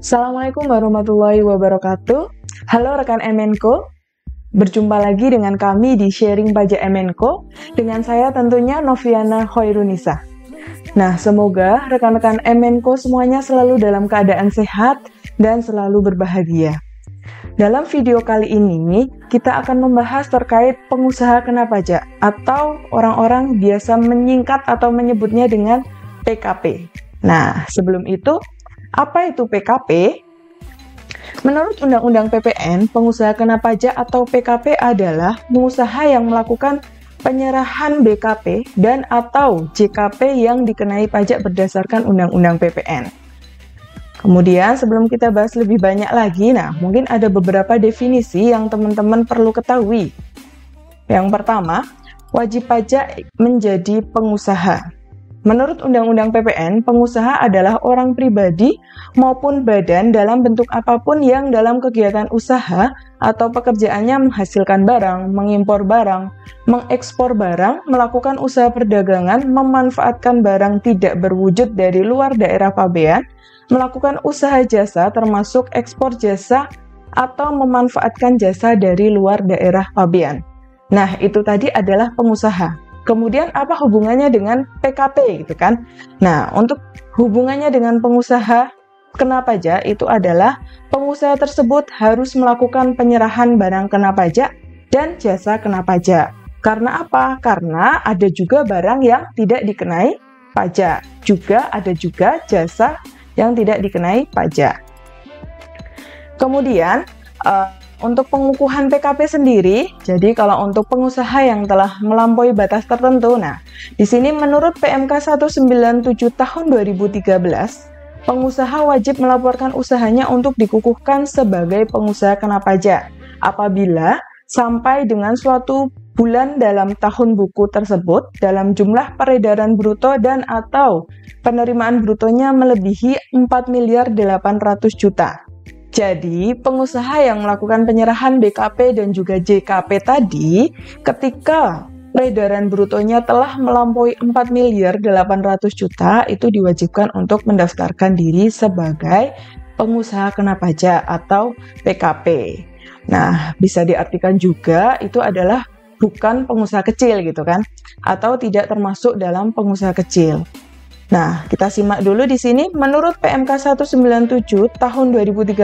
Assalamualaikum warahmatullahi wabarakatuh. Halo rekan Emenko, berjumpa lagi dengan kami di Sharing Pajak Emenko, dengan saya tentunya Noviana Hoirunisa. Nah, semoga rekan-rekan Emenko semuanya selalu dalam keadaan sehat dan selalu berbahagia. Dalam video kali ini, kita akan membahas terkait pengusaha kena pajak, atau orang-orang biasa menyingkat atau menyebutnya dengan PKP. Nah, sebelum itu, apa itu PKP? Menurut Undang-Undang PPN, pengusaha kena pajak atau PKP adalah pengusaha yang melakukan penyerahan BKP dan atau JKP yang dikenai pajak berdasarkan Undang-Undang PPN. Kemudian, sebelum kita bahas lebih banyak lagi, mungkin ada beberapa definisi yang teman-teman perlu ketahui. Yang pertama, wajib pajak menjadi pengusaha. Menurut Undang-Undang PPN, pengusaha adalah orang pribadi maupun badan dalam bentuk apapun yang dalam kegiatan usaha atau pekerjaannya menghasilkan barang, mengimpor barang, mengekspor barang, melakukan usaha perdagangan, memanfaatkan barang tidak berwujud dari luar daerah pabean, melakukan usaha jasa termasuk ekspor jasa, atau memanfaatkan jasa dari luar daerah pabean. Nah, itu tadi adalah pengusaha. Kemudian apa hubungannya dengan PKP gitu kan? Nah, untuk hubungannya dengan pengusaha kena pajak itu adalah pengusaha tersebut harus melakukan penyerahan barang kena pajak dan jasa kena pajak. Karena apa? Karena ada juga barang yang tidak dikenai pajak. Juga ada juga jasa yang tidak dikenai pajak. Kemudian, untuk pengukuhan PKP sendiri, jadi kalau untuk pengusaha yang telah melampaui batas tertentu, di sini menurut PMK 197 tahun 2013, pengusaha wajib melaporkan usahanya untuk dikukuhkan sebagai pengusaha kena pajak apabila sampai dengan suatu bulan dalam tahun buku tersebut dalam jumlah peredaran bruto dan atau penerimaan brutonya melebihi 4.800.000.000. Jadi, pengusaha yang melakukan penyerahan BKP dan juga JKP tadi, ketika peredaran brutonya telah melampaui 4.800.000.000, itu diwajibkan untuk mendaftarkan diri sebagai pengusaha kena pajak atau PKP. Nah, bisa diartikan juga itu adalah bukan pengusaha kecil gitu kan, atau tidak termasuk dalam pengusaha kecil. Nah, kita simak dulu di sini. Menurut PMK 197 tahun 2013,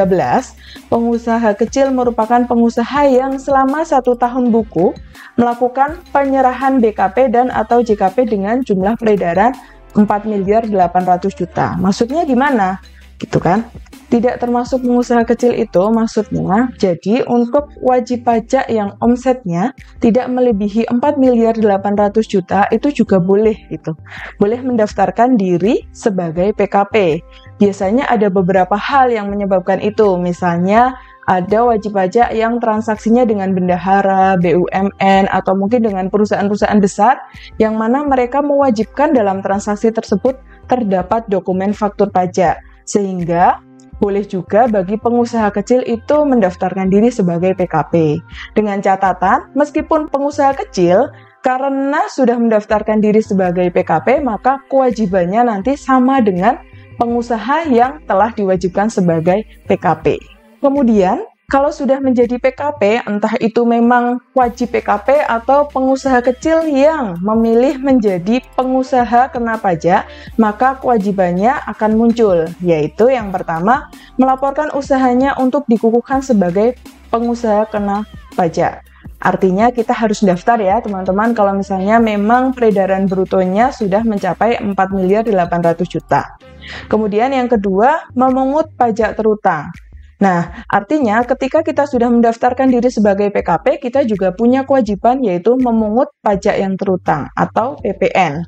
pengusaha kecil merupakan pengusaha yang selama 1 tahun buku melakukan penyerahan BKP dan atau JKP dengan jumlah peredaran 4.800.000.000. Maksudnya gimana? Gitu kan? Tidak termasuk pengusaha kecil itu maksudnya, jadi untuk wajib pajak yang omsetnya tidak melebihi 4.800.000.000 itu juga boleh gitu. Boleh mendaftarkan diri sebagai PKP. Biasanya ada beberapa hal yang menyebabkan itu, misalnya ada wajib pajak yang transaksinya dengan bendahara, BUMN, atau mungkin dengan perusahaan-perusahaan besar yang mana mereka mewajibkan dalam transaksi tersebut terdapat dokumen faktur pajak. Sehingga boleh juga bagi pengusaha kecil itu mendaftarkan diri sebagai PKP. Dengan catatan, meskipun pengusaha kecil, karena sudah mendaftarkan diri sebagai PKP, maka kewajibannya nanti sama dengan pengusaha yang telah diwajibkan sebagai PKP. Kemudian, kalau sudah menjadi PKP, entah itu memang wajib PKP atau pengusaha kecil yang memilih menjadi pengusaha kena pajak, maka kewajibannya akan muncul, yaitu yang pertama, melaporkan usahanya untuk dikukuhkan sebagai pengusaha kena pajak. Artinya kita harus daftar ya teman-teman kalau misalnya memang peredaran brutonya sudah mencapai 4.800.000.000. Kemudian yang kedua, memungut pajak terutang. Nah, artinya ketika kita sudah mendaftarkan diri sebagai PKP, kita juga punya kewajiban yaitu memungut pajak yang terutang atau PPN.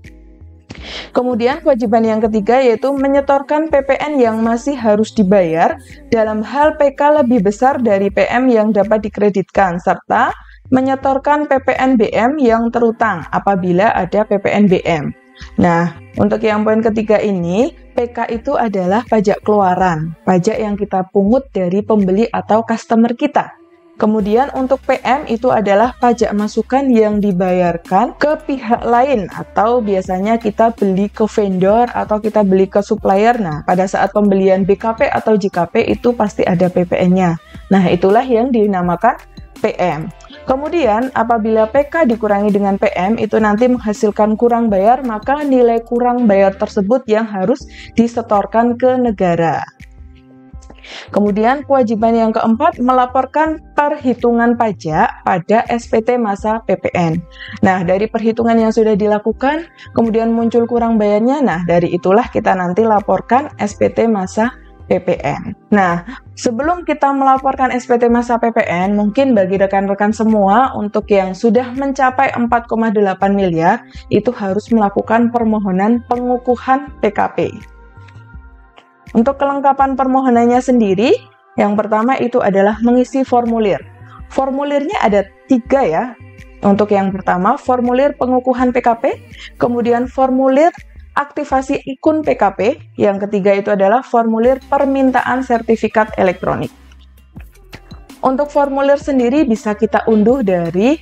Kemudian kewajiban yang ketiga yaitu menyetorkan PPN yang masih harus dibayar dalam hal PK lebih besar dari PM yang dapat dikreditkan, serta menyetorkan PPN BM yang terutang apabila ada PPN BM. Nah, untuk yang poin ketiga ini, PK itu adalah pajak keluaran, pajak yang kita pungut dari pembeli atau customer kita. Kemudian untuk PM itu adalah pajak masukan yang dibayarkan ke pihak lain atau biasanya kita beli ke vendor atau kita beli ke supplier. Nah, pada saat pembelian BKP atau JKP itu pasti ada PPN-nya. Nah, itulah yang dinamakan PM. Kemudian apabila PK dikurangi dengan PM itu nanti menghasilkan kurang bayar, maka nilai kurang bayar tersebut yang harus disetorkan ke negara. Kemudian kewajiban yang keempat, melaporkan perhitungan pajak pada SPT masa PPN. Nah, dari perhitungan yang sudah dilakukan, kemudian muncul kurang bayarnya, nah dari itulah kita nanti laporkan SPT masa PPN. Nah, sebelum kita melaporkan SPT masa PPN, mungkin bagi rekan-rekan semua untuk yang sudah mencapai 4,8 miliar, itu harus melakukan permohonan pengukuhan PKP. Untuk kelengkapan permohonannya sendiri, yang pertama itu adalah mengisi formulir. Formulirnya ada 3 ya. Untuk yang pertama, formulir pengukuhan PKP, kemudian formulir aktivasi akun PKP, yang ketiga itu adalah formulir permintaan sertifikat elektronik. Untuk formulir sendiri bisa kita unduh dari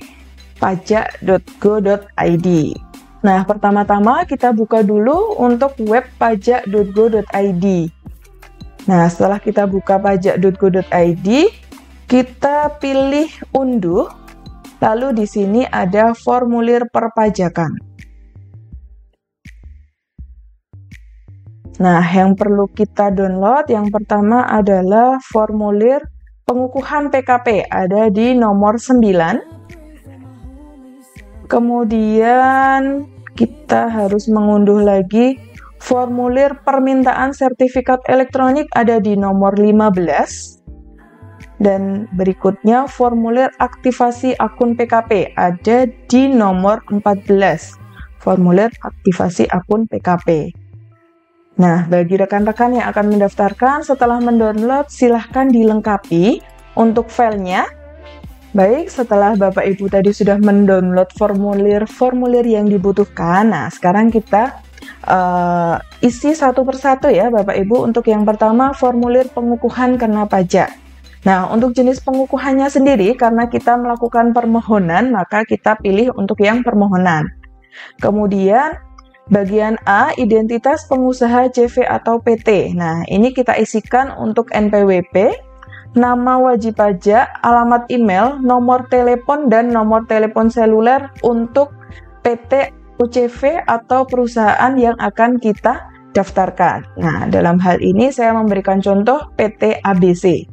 pajak.go.id. Nah, pertama-tama kita buka dulu untuk web pajak.go.id. Nah, setelah kita buka pajak.go.id, kita pilih unduh, lalu di sini ada formulir perpajakan. Nah, yang perlu kita download yang pertama adalah formulir pengukuhan PKP, ada di nomor 9. Kemudian kita harus mengunduh lagi formulir permintaan sertifikat elektronik, ada di nomor 15. Dan berikutnya formulir aktivasi akun PKP, ada di nomor 14. Formulir aktivasi akun PKP. Nah, bagi rekan-rekan yang akan mendaftarkan, setelah mendownload silahkan dilengkapi untuk filenya. Baik, setelah Bapak Ibu tadi sudah mendownload formulir-formulir yang dibutuhkan, nah sekarang kita isi satu persatu ya Bapak Ibu. Untuk yang pertama, formulir pengukuhan kena pajak. Nah, untuk jenis pengukuhannya sendiri, karena kita melakukan permohonan, maka kita pilih untuk yang permohonan. Kemudian, bagian A, identitas pengusaha CV atau PT. Nah, ini kita isikan untuk NPWP, nama wajib pajak, alamat email, nomor telepon, dan nomor telepon seluler untuk PT CV atau perusahaan yang akan kita daftarkan. Nah, dalam hal ini saya memberikan contoh PT ABC.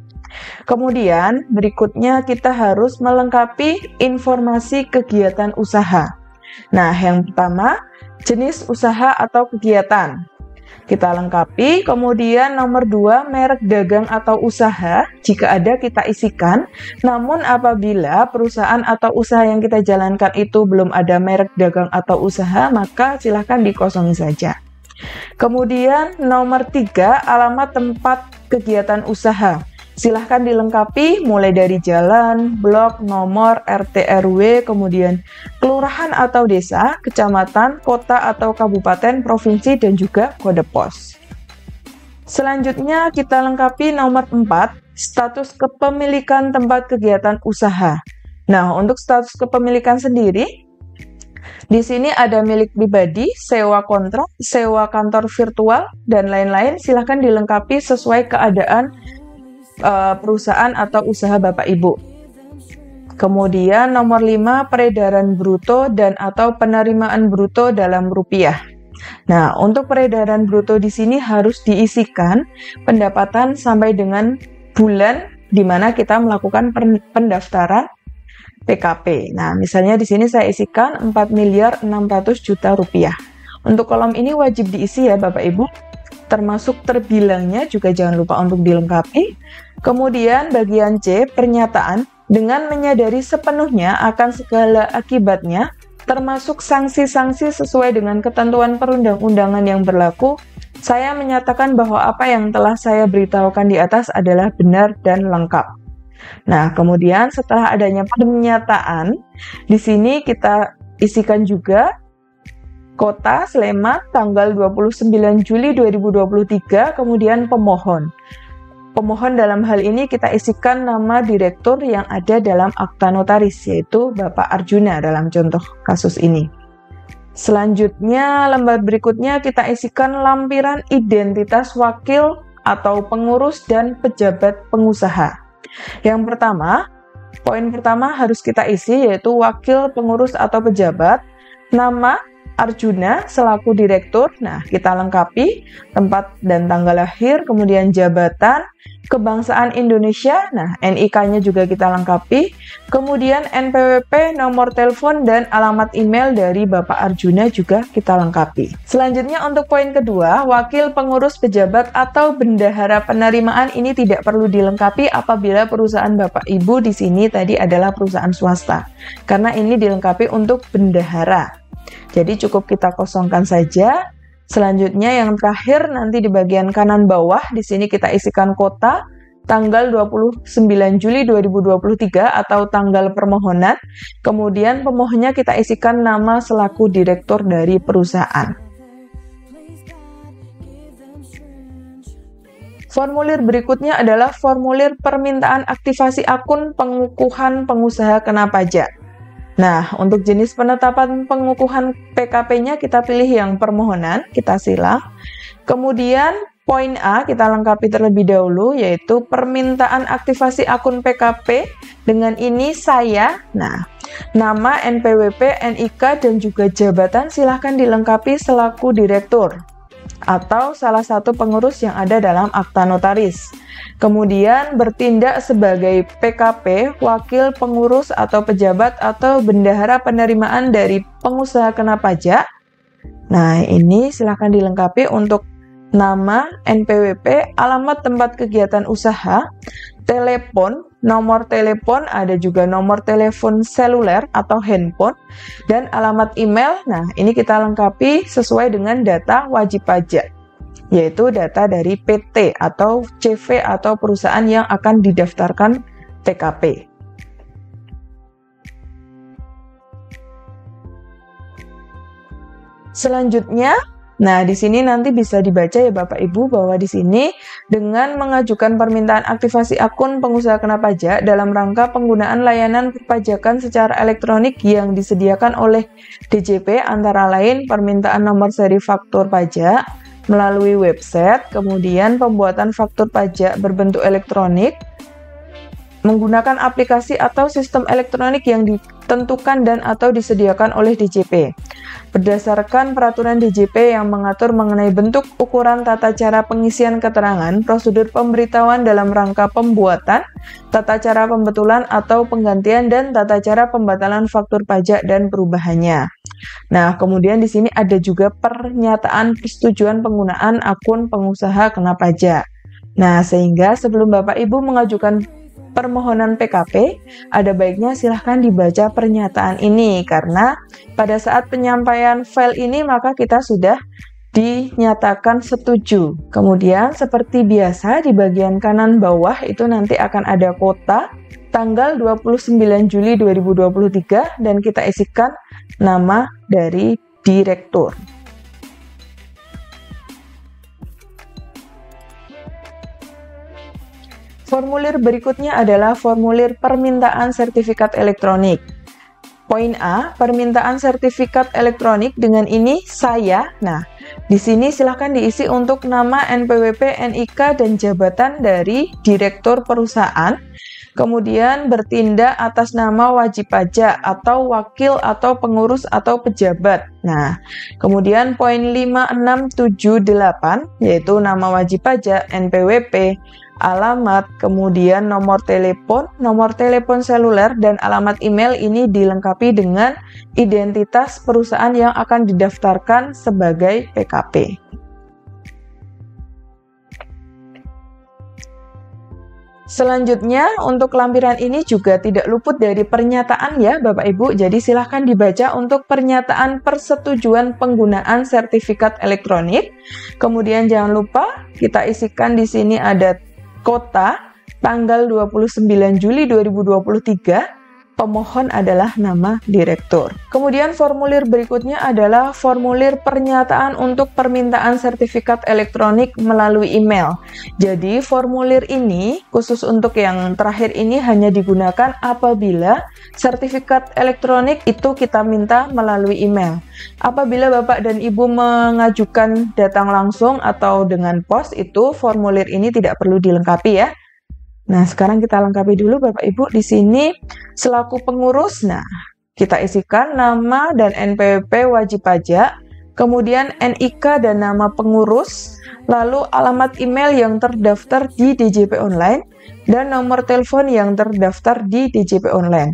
Kemudian, berikutnya kita harus melengkapi informasi kegiatan usaha. Nah, yang pertama, jenis usaha atau kegiatan. Kita lengkapi, kemudian nomor 2, merek dagang atau usaha, jika ada kita isikan, namun apabila perusahaan atau usaha yang kita jalankan itu belum ada merek dagang atau usaha, maka silahkan dikosongi saja. Kemudian nomor 3, alamat tempat kegiatan usaha. Silahkan dilengkapi mulai dari jalan, blok, nomor, RT, RW, kemudian kelurahan atau desa, kecamatan, kota atau kabupaten, provinsi, dan juga kode pos. Selanjutnya kita lengkapi nomor 4, status kepemilikan tempat kegiatan usaha. Nah, untuk status kepemilikan sendiri, di sini ada milik pribadi, sewa kontrak, sewa kantor virtual, dan lain-lain. Silahkan dilengkapi sesuai keadaan perusahaan atau usaha Bapak Ibu. Kemudian nomor 5, peredaran bruto dan atau penerimaan bruto dalam rupiah. Nah, untuk peredaran bruto di sini harus diisikan pendapatan sampai dengan bulan di mana kita melakukan pendaftaran PKP. Nah, misalnya di sini saya isikan 4.600.000.000 rupiah. Untuk kolom ini wajib diisi ya Bapak Ibu. Termasuk terbilangnya juga jangan lupa untuk dilengkapi. Kemudian bagian C, pernyataan, dengan menyadari sepenuhnya akan segala akibatnya, termasuk sanksi-sanksi sesuai dengan ketentuan perundang-undangan yang berlaku, saya menyatakan bahwa apa yang telah saya beritahukan di atas adalah benar dan lengkap. Nah, kemudian setelah adanya pernyataan, di sini kita isikan juga Kota Sleman tanggal 29 Juli 2023, kemudian pemohon. Pemohon dalam hal ini kita isikan nama direktur yang ada dalam akta notaris, yaitu Bapak Arjuna dalam contoh kasus ini. Selanjutnya, lembar berikutnya kita isikan lampiran identitas wakil atau pengurus dan pejabat pengusaha. Yang pertama, poin pertama harus kita isi yaitu wakil pengurus atau pejabat, nama Arjuna selaku direktur. Nah, kita lengkapi tempat dan tanggal lahir, kemudian jabatan, kebangsaan Indonesia. Nah, NIK-nya juga kita lengkapi. Kemudian NPWP, nomor telepon, dan alamat email dari Bapak Arjuna juga kita lengkapi. Selanjutnya untuk poin kedua, wakil pengurus pejabat atau bendahara penerimaan ini tidak perlu dilengkapi apabila perusahaan Bapak Ibu di sini tadi adalah perusahaan swasta. Karena ini dilengkapi untuk bendahara. Jadi cukup kita kosongkan saja. Selanjutnya yang terakhir nanti di bagian kanan bawah di sini kita isikan kota, tanggal 29 Juli 2023 atau tanggal permohonan. Kemudian pemohonnya kita isikan nama selaku direktur dari perusahaan. Formulir berikutnya adalah formulir permintaan aktivasi akun pengukuhan pengusaha kena pajak. Nah, untuk jenis penetapan pengukuhan PKP-nya kita pilih yang permohonan, kita silang. Kemudian poin A kita lengkapi terlebih dahulu yaitu permintaan aktivasi akun PKP. Dengan ini saya, nah, nama, NPWP, NIK, dan juga jabatan silahkan dilengkapi selaku direktur atau salah satu pengurus yang ada dalam akta notaris. Kemudian bertindak sebagai PKP, wakil pengurus atau pejabat atau bendahara penerimaan dari pengusaha kena pajak. Nah, ini silahkan dilengkapi untuk nama, NPWP, alamat tempat kegiatan usaha, telepon, nomor telepon, ada juga nomor telepon seluler atau handphone, dan alamat email. Nah, ini kita lengkapi sesuai dengan data wajib pajak, yaitu data dari PT atau CV atau perusahaan yang akan didaftarkan PKP. Selanjutnya, nah di sini nanti bisa dibaca ya Bapak Ibu bahwa di sini dengan mengajukan permintaan aktivasi akun pengusaha kena pajak dalam rangka penggunaan layanan perpajakan secara elektronik yang disediakan oleh DJP antara lain permintaan nomor seri faktur pajak melalui website, kemudian pembuatan faktur pajak berbentuk elektronik, menggunakan aplikasi atau sistem elektronik yang ditentukan dan atau disediakan oleh DJP. Berdasarkan peraturan DJP yang mengatur mengenai bentuk, ukuran, tata cara pengisian keterangan, prosedur pemberitahuan dalam rangka pembuatan, tata cara pembetulan atau penggantian, dan tata cara pembatalan faktur pajak dan perubahannya. Nah, kemudian di sini ada juga pernyataan persetujuan penggunaan akun pengusaha kena pajak. Nah, sehingga sebelum Bapak Ibu mengajukan permohonan PKP, ada baiknya silahkan dibaca pernyataan ini karena pada saat penyampaian file ini maka kita sudah dinyatakan setuju. Kemudian seperti biasa di bagian kanan bawah itu nanti akan ada kota, tanggal 29 Juli 2023 dan kita isikan nama dari direktur. Formulir berikutnya adalah formulir permintaan sertifikat elektronik. Poin A, permintaan sertifikat elektronik dengan ini saya. Nah, di sini silahkan diisi untuk nama, NPWP, NIK, dan jabatan dari direktur perusahaan. Kemudian bertindak atas nama wajib pajak atau wakil atau pengurus atau pejabat. Nah, kemudian poin 5, 6, 7, 8 yaitu nama wajib pajak, NPWP, alamat, kemudian nomor telepon seluler, dan alamat email ini dilengkapi dengan identitas perusahaan yang akan didaftarkan sebagai PKP. Selanjutnya, untuk lampiran ini juga tidak luput dari pernyataan ya Bapak Ibu, jadi silahkan dibaca untuk pernyataan persetujuan penggunaan sertifikat elektronik. Kemudian jangan lupa kita isikan di sini ada kota, tanggal 29 Juli 2023, pemohon adalah nama direktur. Kemudian formulir berikutnya adalah formulir pernyataan untuk permintaan sertifikat elektronik melalui email. Jadi formulir ini khusus untuk yang terakhir ini hanya digunakan apabila sertifikat elektronik itu kita minta melalui email. Apabila Bapak dan Ibu mengajukan datang langsung atau dengan pos, itu formulir ini tidak perlu dilengkapi ya. Nah, sekarang kita lengkapi dulu Bapak Ibu. Di sini selaku pengurus, nah kita isikan nama dan NPWP wajib pajak, kemudian NIK dan nama pengurus, lalu alamat email yang terdaftar di DJP Online, dan nomor telepon yang terdaftar di DJP Online.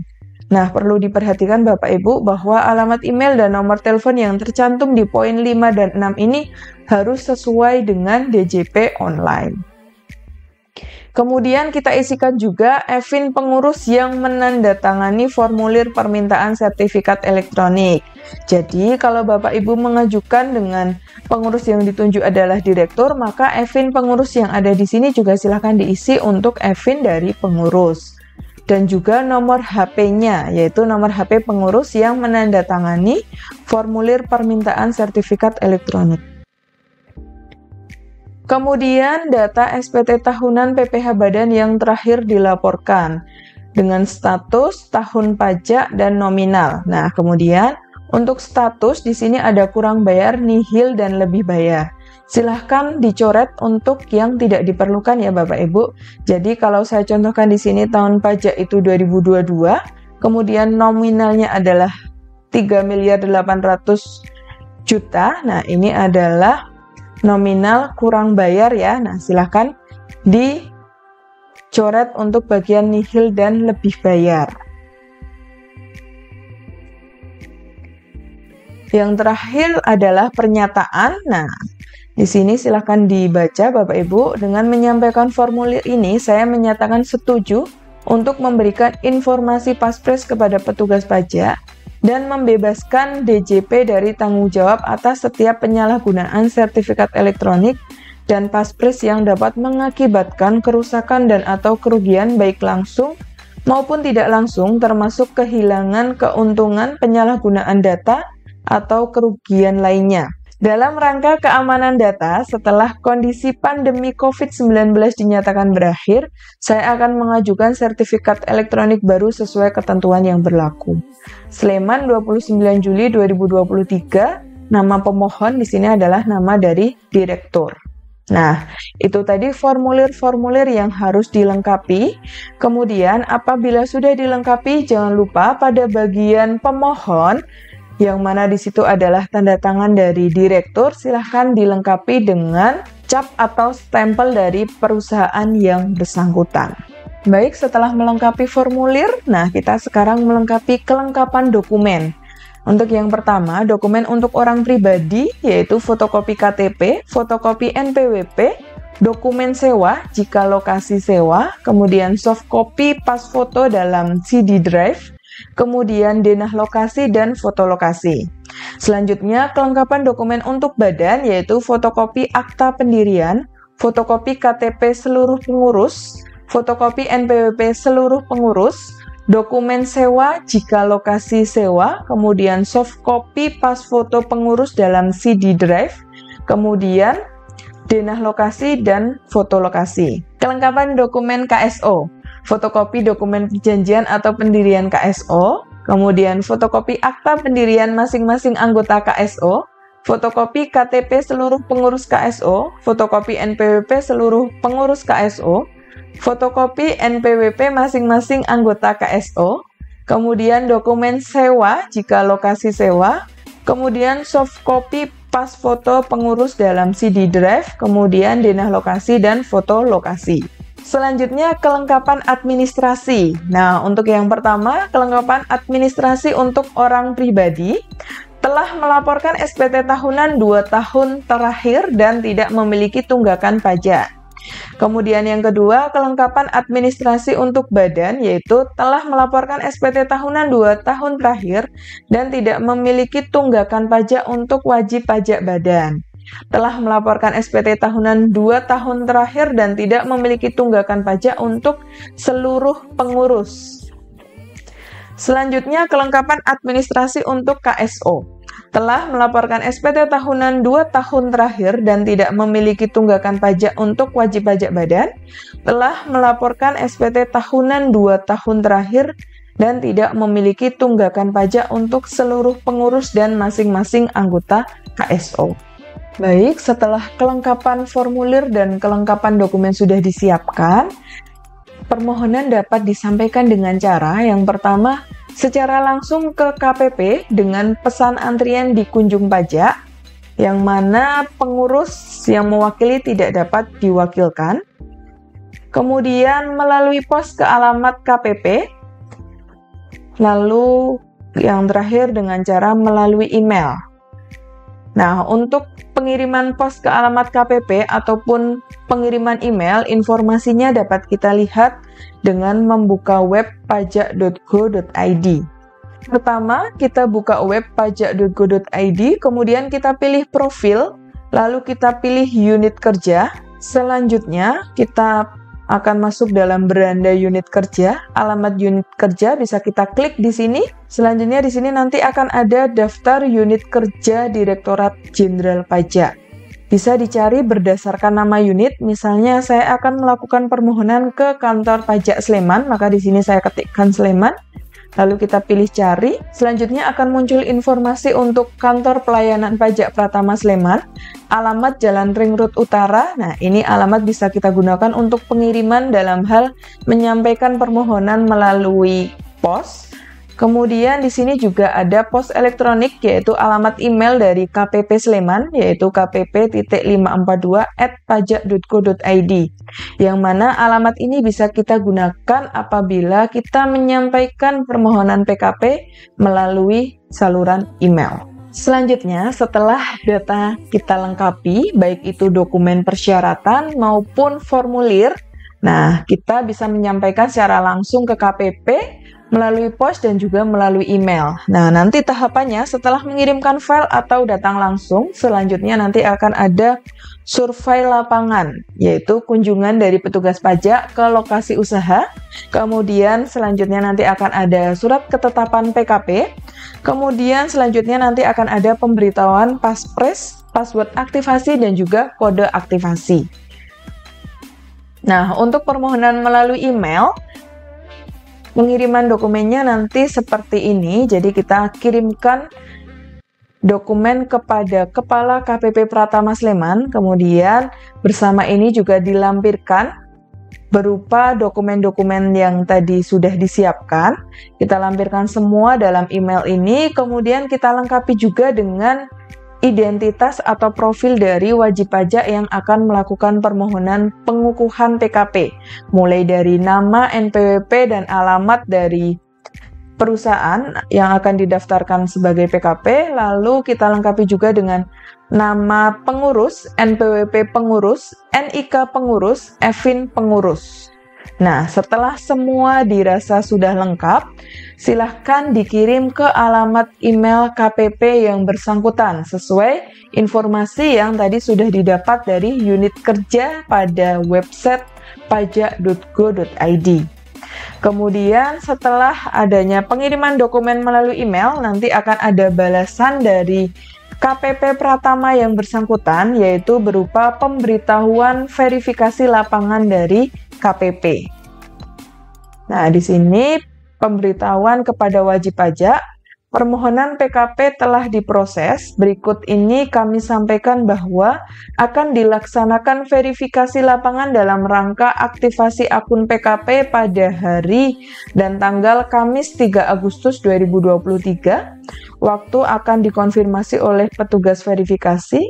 Nah, perlu diperhatikan Bapak Ibu bahwa alamat email dan nomor telepon yang tercantum di poin 5 dan 6 ini harus sesuai dengan DJP Online. Kemudian kita isikan juga EVIN pengurus yang menandatangani formulir permintaan sertifikat elektronik. Jadi kalau Bapak Ibu mengajukan dengan pengurus yang ditunjuk adalah direktur, maka EVIN pengurus yang ada di sini juga silakan diisi untuk EVIN dari pengurus. Dan juga nomor HP-nya, yaitu nomor HP pengurus yang menandatangani formulir permintaan sertifikat elektronik. Kemudian data SPT tahunan PPh Badan yang terakhir dilaporkan dengan status, tahun pajak, dan nominal. Nah, kemudian untuk status di sini ada kurang bayar, nihil, dan lebih bayar. Silahkan dicoret untuk yang tidak diperlukan ya Bapak Ibu. Jadi kalau saya contohkan di sini tahun pajak itu 2022, kemudian nominalnya adalah 3.800.000.000. Nah, ini adalah nominal kurang bayar ya. Nah, silahkan dicoret untuk bagian nihil dan lebih bayar. Yang terakhir adalah pernyataan. Nah, di sini silahkan dibaca Bapak Ibu. Dengan menyampaikan formulir ini, saya menyatakan setuju untuk memberikan informasi paspres kepada petugas pajak dan membebaskan DJP dari tanggung jawab atas setiap penyalahgunaan sertifikat elektronik dan paspres yang dapat mengakibatkan kerusakan dan atau kerugian baik langsung maupun tidak langsung, termasuk kehilangan keuntungan, penyalahgunaan data, atau kerugian lainnya. Dalam rangka keamanan data, setelah kondisi pandemi COVID-19 dinyatakan berakhir, saya akan mengajukan sertifikat elektronik baru sesuai ketentuan yang berlaku. Sleman 29 Juli 2023, nama pemohon di sini adalah nama dari direktur. Nah, itu tadi formulir-formulir yang harus dilengkapi. Kemudian, apabila sudah dilengkapi, jangan lupa pada bagian pemohon, yang mana di situ adalah tanda tangan dari direktur, silahkan dilengkapi dengan cap atau stempel dari perusahaan yang bersangkutan. Baik, setelah melengkapi formulir, nah kita sekarang melengkapi kelengkapan dokumen. Untuk yang pertama, dokumen untuk orang pribadi, yaitu fotokopi KTP, fotokopi NPWP, dokumen sewa jika lokasi sewa, kemudian soft copy pas foto dalam CD drive, kemudian denah lokasi dan foto lokasi. Selanjutnya, kelengkapan dokumen untuk badan, yaitu fotokopi akta pendirian, fotokopi KTP seluruh pengurus, fotokopi NPWP seluruh pengurus, dokumen sewa jika lokasi sewa, kemudian soft copy pas foto pengurus dalam CD drive, kemudian denah lokasi dan foto lokasi. Kelengkapan dokumen KSO, fotokopi dokumen perjanjian atau pendirian KSO, kemudian fotokopi akta pendirian masing-masing anggota KSO, fotokopi KTP seluruh pengurus KSO, fotokopi NPWP seluruh pengurus KSO, fotokopi NPWP masing-masing anggota KSO, kemudian dokumen sewa jika lokasi sewa, kemudian soft copy pas foto pengurus dalam CD drive, kemudian denah lokasi dan foto lokasi. Selanjutnya, kelengkapan administrasi. Nah, untuk yang pertama, kelengkapan administrasi untuk orang pribadi telah melaporkan SPT tahunan 2 tahun terakhir dan tidak memiliki tunggakan pajak. Kemudian yang kedua, kelengkapan administrasi untuk badan, yaitu telah melaporkan SPT tahunan 2 tahun terakhir dan tidak memiliki tunggakan pajak untuk wajib pajak badan. Telah melaporkan SPT tahunan 2 tahun terakhir dan tidak memiliki tunggakan pajak untuk seluruh pengurus. Selanjutnya, kelengkapan administrasi untuk KSO. Telah melaporkan SPT tahunan 2 tahun terakhir dan tidak memiliki tunggakan pajak untuk wajib pajak badan. Telah melaporkan SPT tahunan 2 tahun terakhir dan tidak memiliki tunggakan pajak untuk seluruh pengurus dan masing-masing anggota KSO. Baik, setelah kelengkapan formulir dan kelengkapan dokumen sudah disiapkan, permohonan dapat disampaikan dengan cara yang pertama, secara langsung ke KPP dengan pesan antrian di kunjung pajak, yang mana pengurus yang mewakili tidak dapat diwakilkan. Kemudian melalui pos ke alamat KPP, lalu yang terakhir dengan cara melalui email. Nah, untuk pengiriman pos ke alamat KPP ataupun pengiriman email, informasinya dapat kita lihat dengan membuka web pajak.go.id. Pertama, kita buka web pajak.go.id, kemudian kita pilih profil, lalu kita pilih unit kerja. Selanjutnya, kita akan masuk dalam beranda unit kerja. Alamat unit kerja bisa kita klik di sini. Selanjutnya di sini nanti akan ada daftar unit kerja Direktorat Jenderal Pajak. Bisa dicari berdasarkan nama unit. Misalnya saya akan melakukan permohonan ke kantor pajak Sleman, maka di sini saya ketikkan Sleman. Lalu kita pilih cari. Selanjutnya akan muncul informasi untuk kantor pelayanan pajak Pratama Sleman. Alamat Jalan Ring Road Utara. Nah, ini alamat bisa kita gunakan untuk pengiriman dalam hal menyampaikan permohonan melalui pos. Kemudian di sini juga ada pos elektronik, yaitu alamat email dari KPP Sleman, yaitu kpp.542@pajak.go.id, yang mana alamat ini bisa kita gunakan apabila kita menyampaikan permohonan PKP melalui saluran email. Selanjutnya, setelah data kita lengkapi, baik itu dokumen persyaratan maupun formulir, nah kita bisa menyampaikan secara langsung ke KPP, melalui pos dan juga melalui email. Nah, nanti tahapannya setelah mengirimkan file atau datang langsung, selanjutnya nanti akan ada survei lapangan, yaitu kunjungan dari petugas pajak ke lokasi usaha. Kemudian selanjutnya nanti akan ada surat ketetapan PKP. Kemudian selanjutnya nanti akan ada pemberitahuan paspres, password aktivasi, dan juga kode aktivasi. Nah, untuk permohonan melalui email, pengiriman dokumennya nanti seperti ini. Jadi kita kirimkan dokumen kepada Kepala KPP Pratama Sleman, kemudian bersama ini juga dilampirkan berupa dokumen-dokumen yang tadi sudah disiapkan. Kita lampirkan semua dalam email ini, kemudian kita lengkapi juga dengan identitas atau profil dari wajib pajak yang akan melakukan permohonan pengukuhan PKP, mulai dari nama, NPWP, dan alamat dari perusahaan yang akan didaftarkan sebagai PKP. Lalu kita lengkapi juga dengan nama pengurus, NPWP pengurus, NIK pengurus, EVIN pengurus. Nah, setelah semua dirasa sudah lengkap, silahkan dikirim ke alamat email KPP yang bersangkutan sesuai informasi yang tadi sudah didapat dari unit kerja pada website pajak.go.id. Kemudian setelah adanya pengiriman dokumen melalui email, nanti akan ada balasan dari KPP Pratama yang bersangkutan, yaitu berupa pemberitahuan verifikasi lapangan dari KPP. Nah, di sini pemberitahuan kepada wajib pajak, permohonan PKP telah diproses. Berikut ini kami sampaikan bahwa akan dilaksanakan verifikasi lapangan dalam rangka aktivasi akun PKP pada hari dan tanggal Kamis 3 Agustus 2023. Waktu akan dikonfirmasi oleh petugas verifikasi.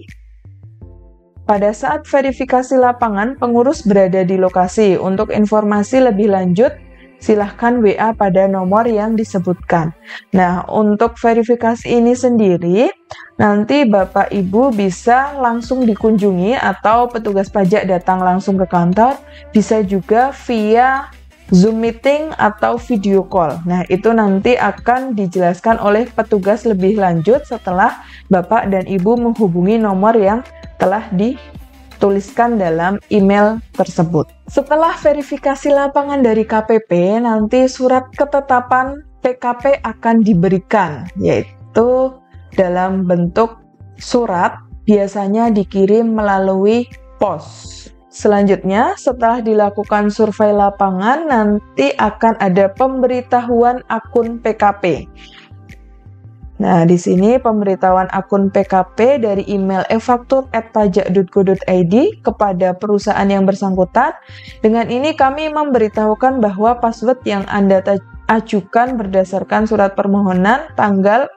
Pada saat verifikasi lapangan, pengurus berada di lokasi. Untuk informasi lebih lanjut, silahkan WA pada nomor yang disebutkan. Nah, untuk verifikasi ini sendiri, nanti Bapak Ibu bisa langsung dikunjungi atau petugas pajak datang langsung ke kantor, bisa juga via Zoom meeting atau video call. Nah, itu nanti akan dijelaskan oleh petugas lebih lanjut setelah Bapak dan Ibu menghubungi nomor yang telah dituliskan dalam email tersebut. Setelah verifikasi lapangan dari KPP, nanti surat ketetapan PKP akan diberikan, yaitu dalam bentuk surat, biasanya dikirim melalui pos. Selanjutnya, setelah dilakukan survei lapangan, nanti akan ada pemberitahuan akun PKP. Nah, di sini pemberitahuan akun PKP dari email efaktur@pajak.go.id kepada perusahaan yang bersangkutan. Dengan ini kami memberitahukan bahwa password yang Anda ajukan berdasarkan surat permohonan tanggal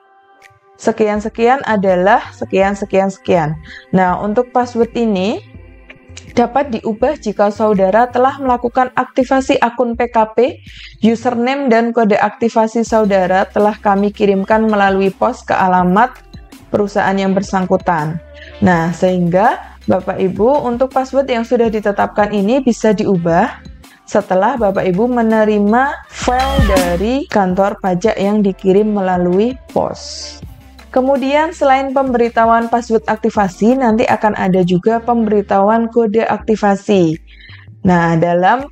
sekian-sekian adalah sekian-sekian-sekian. Nah, untuk password ini dapat diubah jika saudara telah melakukan aktivasi akun PKP, username dan kode aktivasi saudara telah kami kirimkan melalui pos ke alamat perusahaan yang bersangkutan. Nah, sehingga Bapak Ibu untuk password yang sudah ditetapkan ini bisa diubah setelah Bapak Ibu menerima file dari kantor pajak yang dikirim melalui pos. Kemudian selain pemberitahuan password aktivasi, nanti akan ada juga pemberitahuan kode aktivasi. Nah, dalam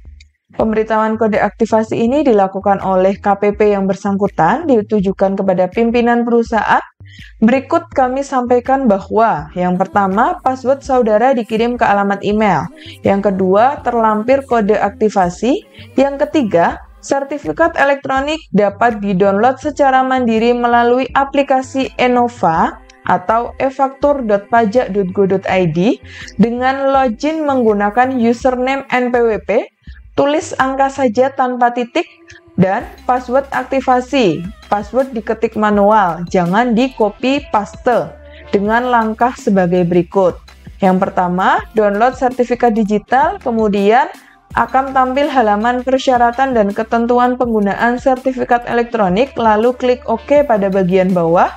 pemberitahuan kode aktivasi ini dilakukan oleh KPP yang bersangkutan, ditujukan kepada pimpinan perusahaan. Berikut kami sampaikan bahwa yang pertama, password saudara dikirim ke alamat email. Yang kedua, terlampir kode aktivasi. Yang ketiga, sertifikat elektronik dapat didownload secara mandiri melalui aplikasi Enova atau efaktur.pajak.go.id dengan login menggunakan username NPWP, tulis angka saja tanpa titik, dan password aktivasi. Password diketik manual, jangan di copy paste dengan langkah sebagai berikut. Yang pertama, download sertifikat digital, kemudian akan tampil halaman persyaratan dan ketentuan penggunaan sertifikat elektronik, lalu klik OK pada bagian bawah.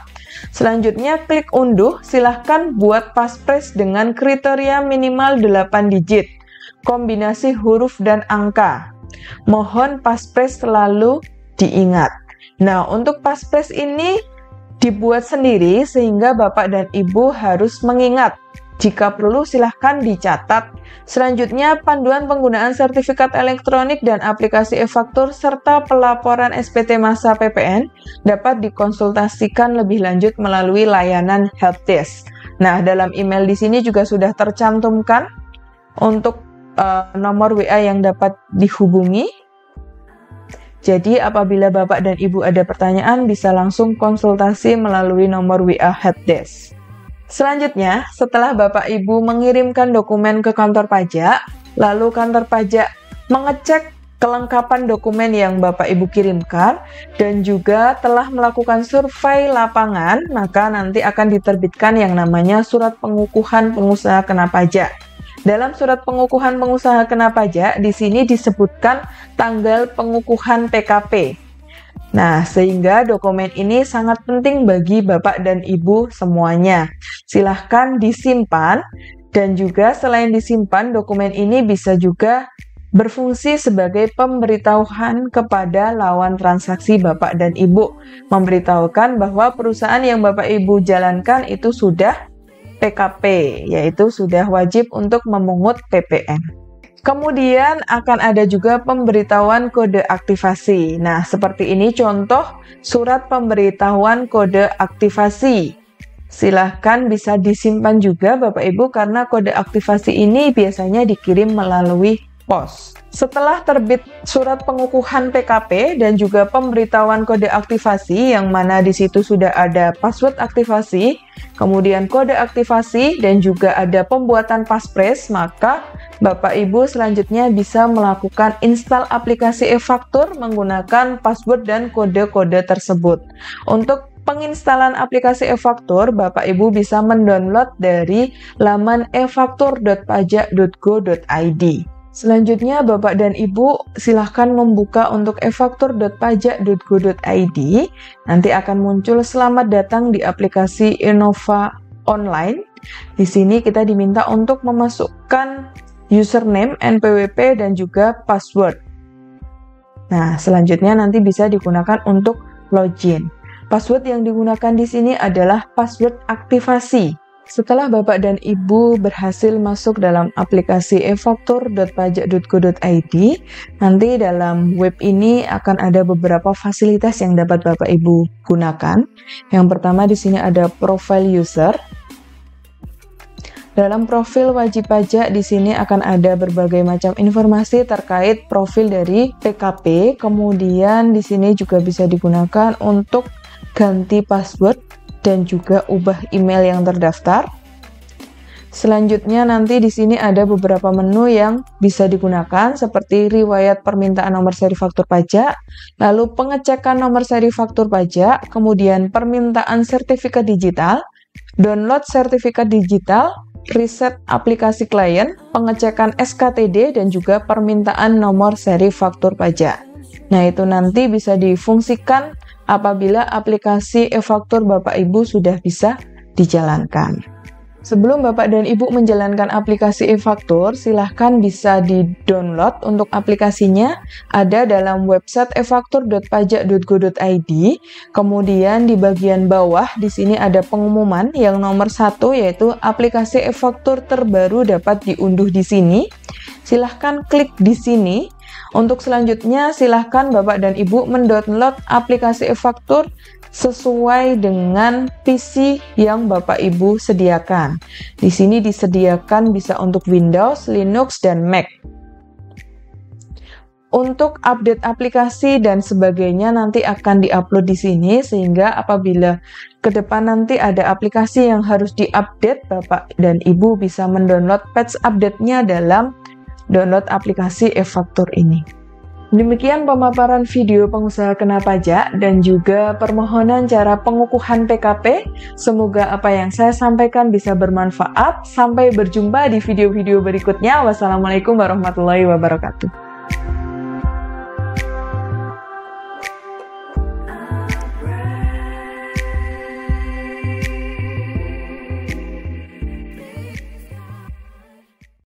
Selanjutnya klik unduh, silahkan buat passphrase dengan kriteria minimal 8 digit, kombinasi huruf dan angka. Mohon passphrase selalu diingat. Nah, untuk passphrase ini dibuat sendiri sehingga Bapak dan Ibu harus mengingat. Jika perlu silahkan dicatat. Selanjutnya panduan penggunaan sertifikat elektronik dan aplikasi e-faktur serta pelaporan SPT masa PPN dapat dikonsultasikan lebih lanjut melalui layanan helpdesk. Nah, dalam email di sini juga sudah tercantumkan untuk nomor WA yang dapat dihubungi. Jadi apabila Bapak dan Ibu ada pertanyaan bisa langsung konsultasi melalui nomor WA helpdesk. Selanjutnya, setelah Bapak Ibu mengirimkan dokumen ke kantor pajak, lalu kantor pajak mengecek kelengkapan dokumen yang Bapak Ibu kirimkan dan juga telah melakukan survei lapangan, maka nanti akan diterbitkan yang namanya surat pengukuhan pengusaha kena pajak. Dalam surat pengukuhan pengusaha kena pajak, di sini disebutkan tanggal pengukuhan PKP. Nah, sehingga dokumen ini sangat penting bagi Bapak dan Ibu semuanya. Silahkan disimpan dan juga selain disimpan, dokumen ini bisa juga berfungsi sebagai pemberitahuan kepada lawan transaksi Bapak dan Ibu. Memberitahukan bahwa perusahaan yang Bapak Ibu jalankan itu sudah PKP, yaitu sudah wajib untuk memungut PPN. Kemudian akan ada juga pemberitahuan kode aktivasi. Nah, seperti ini contoh surat pemberitahuan kode aktivasi. Silahkan bisa disimpan juga Bapak Ibu karena kode aktivasi ini biasanya dikirim melalui pos. Setelah terbit surat pengukuhan PKP dan juga pemberitahuan kode aktivasi yang mana di situ sudah ada password aktivasi, kemudian kode aktivasi dan juga ada pembuatan passphrase, maka Bapak Ibu selanjutnya bisa melakukan install aplikasi e-faktur menggunakan password dan kode-kode tersebut. Untuk penginstalan aplikasi e-faktur, Bapak Ibu bisa mendownload dari laman efaktur.pajak.go.id. Selanjutnya, Bapak dan Ibu silahkan membuka untuk efaktur.pajak.go.id. Nanti akan muncul selamat datang di aplikasi Enova Online. Di sini kita diminta untuk memasukkan username, NPWP, dan juga password. Nah, selanjutnya nanti bisa digunakan untuk login. Password yang digunakan di sini adalah password aktivasi. Setelah Bapak dan Ibu berhasil masuk dalam aplikasi efaktur.pajak.go.id, nanti dalam web ini akan ada beberapa fasilitas yang dapat Bapak Ibu gunakan. Yang pertama di sini ada profile user. Dalam profil wajib pajak di sini akan ada berbagai macam informasi terkait profil dari PKP. Kemudian di sini juga bisa digunakan untuk ganti password dan juga ubah email yang terdaftar. Selanjutnya nanti di sini ada beberapa menu yang bisa digunakan seperti riwayat permintaan nomor seri faktur pajak, lalu pengecekan nomor seri faktur pajak, kemudian permintaan sertifikat digital, download sertifikat digital, riset aplikasi klien, pengecekan SKTD, dan juga permintaan nomor seri faktur pajak. Nah, itu nanti bisa difungsikan apabila aplikasi e-faktur Bapak Ibu sudah bisa dijalankan. Sebelum Bapak dan Ibu menjalankan aplikasi e-faktur, silahkan bisa di-download untuk aplikasinya. Ada dalam website efaktur.pajak.go.id. Kemudian di bagian bawah di sini ada pengumuman yang nomor 1, yaitu aplikasi e-faktur terbaru dapat diunduh di sini. Silahkan klik di sini. Untuk selanjutnya, silahkan Bapak dan Ibu mendownload aplikasi e-faktur sesuai dengan PC yang Bapak Ibu sediakan. Di sini disediakan bisa untuk Windows, Linux, dan Mac. Untuk update aplikasi dan sebagainya nanti akan diupload di sini, sehingga apabila ke depan nanti ada aplikasi yang harus diupdate, Bapak dan Ibu bisa mendownload patch update-nya dalam download aplikasi e-faktur ini. Demikian pemaparan video pengusaha kena pajak dan juga permohonan cara pengukuhan PKP. Semoga apa yang saya sampaikan bisa bermanfaat. Sampai berjumpa di video-video berikutnya. Wassalamualaikum warahmatullahi wabarakatuh.